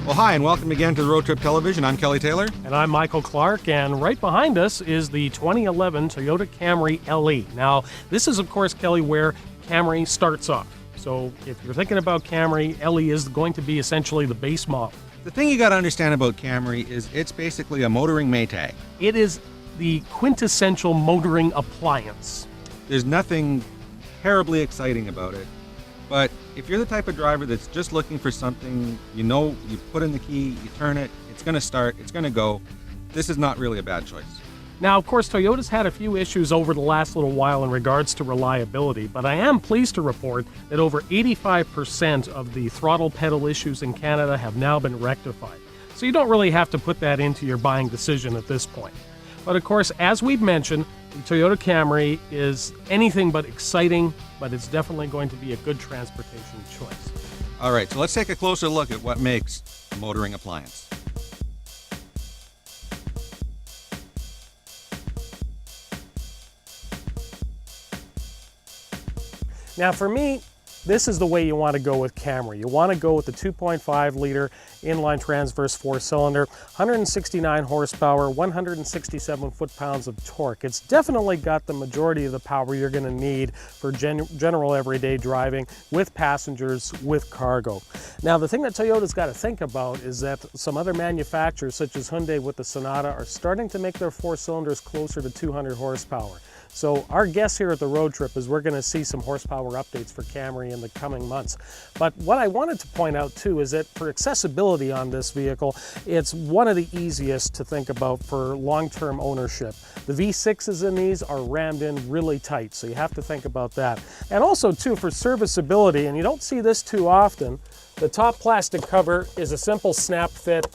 Well, hi, and welcome again to the Road Trip Television. I'm Kelly Taylor. And I'm Michael Clark, and right behind us is the 2011 Toyota Camry LE. Now, this is, of course, Kelly, where Camry starts off. So if you're thinking about Camry, LE is going to be essentially the base model. The thing you got to understand about Camry is it's basically a motoring Maytag. It is the quintessential motoring appliance. There's nothing terribly exciting about it. But if you're the type of driver that's just looking for something, you know, you put in the key, you turn it, it's going to start, it's going to go, this is not really a bad choice. Now, of course, Toyota's had a few issues over the last little while in regards to reliability, but I am pleased to report that over 85% of the throttle pedal issues in Canada have now been rectified. So you don't really have to put that into your buying decision at this point. But of course, as we've mentioned, the Toyota Camry is anything but exciting, but it's definitely going to be a good transportation choice. All right, so let's take a closer look at what makes a motoring appliance. Now for me, this is the way you want to go with Camry. You want to go with the 2.5 liter inline transverse 4-cylinder, 169 horsepower, 167 foot-pounds of torque. It's definitely got the majority of the power you're going to need for general everyday driving with passengers, with cargo. Now the thing that Toyota's got to think about is that some other manufacturers such as Hyundai with the Sonata are starting to make their 4-cylinders closer to 200 horsepower. So our guess here at the Road Trip is we're going to see some horsepower updates for Camry in the coming months. But what I wanted to point out too is that for accessibility on this vehicle, it's one of the easiest to think about for long-term ownership. The V6s in these are rammed in really tight, so you have to think about that. And also too, for serviceability, and you don't see this too often, the top plastic cover is a simple snap fit.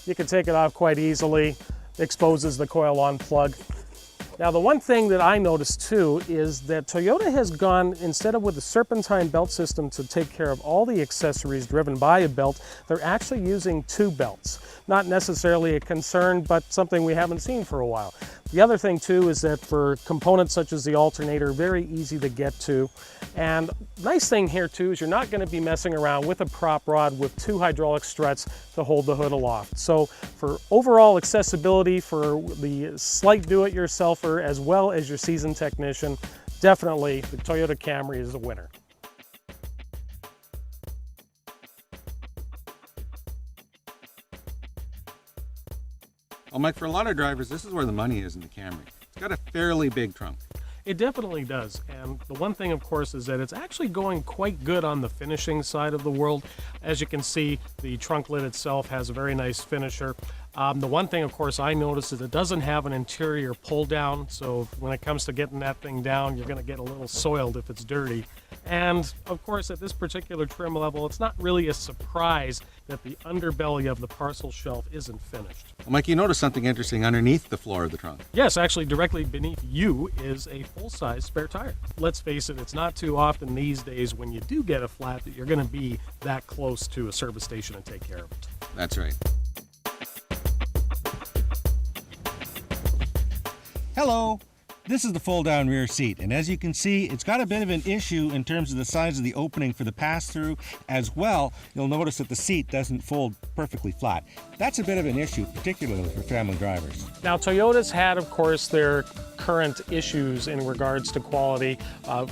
You can take it off quite easily, exposes the coil-on plug. Now the one thing that I noticed too is that Toyota has gone, instead of with the serpentine belt system to take care of all the accessories driven by a belt, they're actually using two belts. Not necessarily a concern, but something we haven't seen for a while. The other thing too is that for components such as the alternator, very easy to get to. And nice thing here too is you're not going to be messing around with a prop rod with two hydraulic struts to hold the hood aloft. So for overall accessibility, for the slight do-it-yourselfer as well as your seasoned technician, definitely the Toyota Camry is a winner. Well, Mike, for a lot of drivers, this is where the money is in the Camry. It's got a fairly big trunk. It definitely does, and the one thing of course is that it's actually going quite good on the finishing side of the world. As you can see, the trunk lid itself has a very nice finisher. The one thing of course I noticed is it doesn't have an interior pull down, so when it comes to getting that thing down, you're going to get a little soiled if it's dirty. And of course at this particular trim level, it's not really a surprise that the underbelly of the parcel shelf isn't finished. Well, Mike, you noticed something interesting underneath the floor of the trunk. Yes, actually directly beneath you is a full-size spare tire. Let's face it, it's not too often these days when you do get a flat that you're going to be that close to a service station and take care of it. That's right. Hello. This is the fold-down rear seat, and as you can see, it's got a bit of an issue in terms of the size of the opening for the pass-through. As well, you'll notice that the seat doesn't fold perfectly flat. That's a bit of an issue, particularly for family drivers. Now, Toyota's had, of course, their current issues in regards to quality,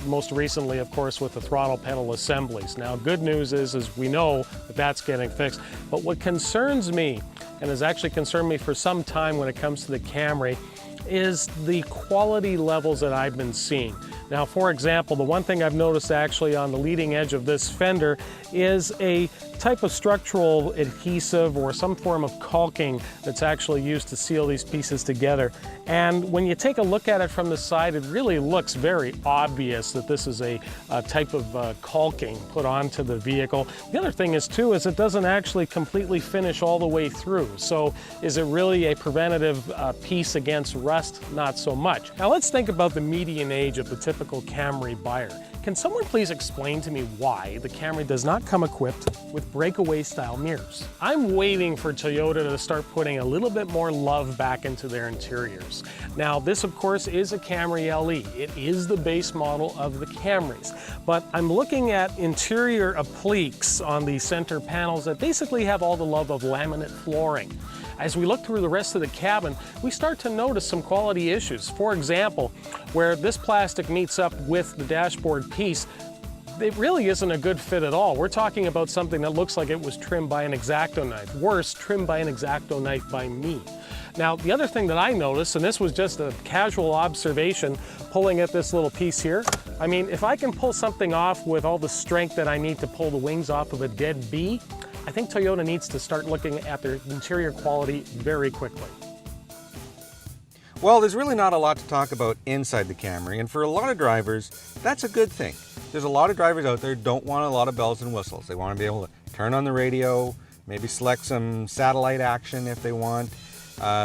most recently, of course, with the throttle pedal assemblies. Now, good news is we know that that's getting fixed, but what concerns me, and has actually concerned me for some time when it comes to the Camry, is the quality levels that I've been seeing. Now, for example, the one thing I've noticed actually on the leading edge of this fender is a type of structural adhesive or some form of caulking that's actually used to seal these pieces together. And when you take a look at it from the side, it really looks very obvious that this is a type of caulking put onto the vehicle. The other thing is too, is it doesn't actually completely finish all the way through. So is it really a preventative piece against rust? Not so much. Now let's think about the median age of the typical typical Camry buyer. Can someone please explain to me why the Camry does not come equipped with breakaway style mirrors? I'm waiting for Toyota to start putting a little bit more love back into their interiors. Now, this of course is a Camry LE. It is the base model of the Camrys, but I'm looking at interior appliques on the center panels that basically have all the love of laminate flooring. As we look through the rest of the cabin, we start to notice some quality issues. For example, where this plastic meets up with the dashboard piece, it really isn't a good fit at all. We're talking about something that looks like it was trimmed by an X-Acto knife. Worse, trimmed by an X-Acto knife by me. Now, the other thing that I noticed, and this was just a casual observation, pulling at this little piece here, I mean, if I can pull something off with all the strength that I need to pull the wings off of a dead bee, I think Toyota needs to start looking at their interior quality very quickly. Well, there's really not a lot to talk about inside the Camry, and for a lot of drivers, that's a good thing. There's a lot of drivers out there who don't want a lot of bells and whistles. They want to be able to turn on the radio, maybe select some satellite action if they want.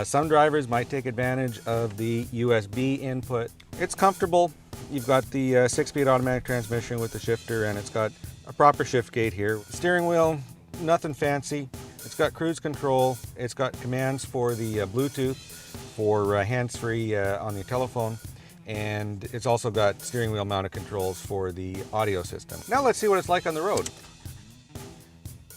Some drivers might take advantage of the USB input. It's comfortable. You've got the 6-speed automatic transmission with the shifter, and it's got a proper shift gate here. The steering wheel, nothing fancy. It's got cruise control. It's got commands for the Bluetooth, for hands-free on your telephone, and it's also got steering wheel mounted controls for the audio system. Now let's see what it's like on the road.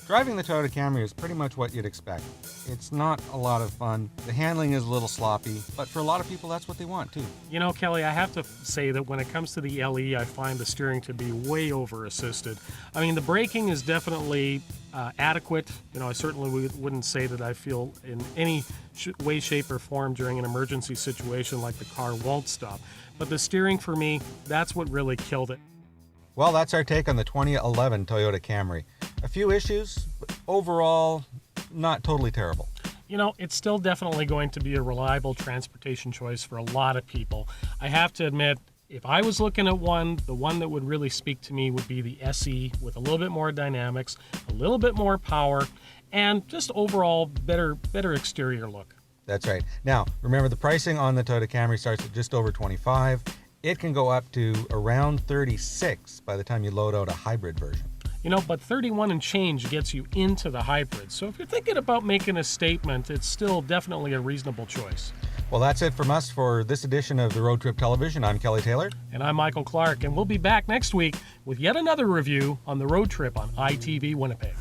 Driving the Toyota Camry is pretty much what you'd expect. It's not a lot of fun. The handling is a little sloppy, but for a lot of people that's what they want too. You know, Kelly, I have to say that when it comes to the LE, I find the steering to be way over assisted. I mean, the braking is definitely adequate. You know, I certainly wouldn't say that I feel in any way, shape, or form during an emergency situation like the car won't stop. But the steering for me, that's what really killed it. Well, that's our take on the 2011 Toyota Camry. A few issues, but overall, not totally terrible. You know, it's still definitely going to be a reliable transportation choice for a lot of people. I have to admit, if I was looking at one, the one that would really speak to me would be the SE, with a little bit more dynamics, a little bit more power, and just overall better exterior look. That's right. Now, remember the pricing on the Toyota Camry starts at just over $25. It can go up to around $36 by the time you load out a hybrid version. You know, but 31 and change gets you into the hybrid. So if you're thinking about making a statement, it's still definitely a reasonable choice. Well, that's it from us for this edition of the Road Trip Television. I'm Kelly Taylor. And I'm Michael Clark, and we'll be back next week with yet another review on the Road Trip on ITV Winnipeg.